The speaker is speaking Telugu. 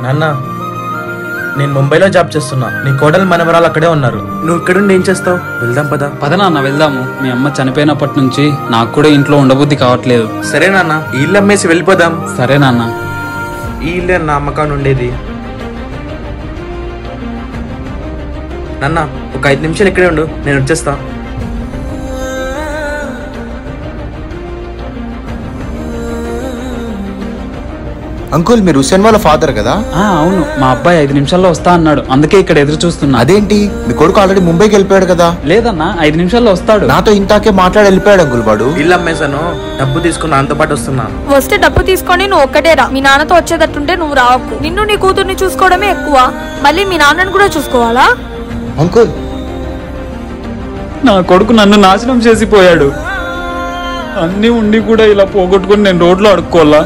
నాన్న, నేను ముంబైలో జాబ్ చేస్తున్నా. నీ కోడలు మనవరాలు అక్కడే ఉన్నారు. నువ్వు ఇక్కడుండి ఏం చేస్తావు? వెళ్దాం పద. పద నాన్న వెళ్దాము. మీ అమ్మ చనిపోయినప్పటి నుంచి నాకు కూడా ఇంట్లో ఉండబుద్ధి కావట్లేదు. సరే నాన్న, ఈ ఇల్లు అమ్మేసి వెళ్ళిపోదాం. సరే నాన్న. ఈ ఇల్లే నా అమ్మకాన్ని ఉండేది. నాన్న, ఒక 5 నిమిషాలు ఇక్కడే ఉండు, నేను వచ్చేస్తా. అంకుల్, మీరు హుసేన్ వాళ్ళ ఫాదర్ కదా? అవును, మా అబ్బాయి 5 నిమిషాల్లో వస్తా అన్నాడు, అందుకే ఇక్కడ ఎదురు చూస్తున్నా. అదేంటి, మీ కొడుకు ఆల్రెడీ ముంబైకి వెళ్ళిపోయాడు కదా? లేదన్నా, 5 నిమిషాల్లో వస్తాడు. నాతో ఇంతాకే మాట్లాడి వెళ్ళిపోయాడు అంకుల్ వాడు. ఇల్లు అమ్మేశాను, డబ్బు తీసుకుని నాతో పాటు వస్తున్నా. వస్తే డబ్బు తీసుకొని నువ్వు ఒక్కటే రా. మీ నాన్నతో వచ్చేటట్టుంటే నువ్వు రావకు. నిన్ను నీ కూతుర్ని చూసుకోవడమే ఎక్కువ, మళ్ళీ మీ నాన్నని కూడా చూసుకోవాలా? అంకుల్, నా కొడుకు నన్ను నాశనం చేసిపోయాడు. అన్నీ ఉండి కూడా ఇలా పోగొట్టుకుని నేను రోడ్లో అడుక్కోవాలా?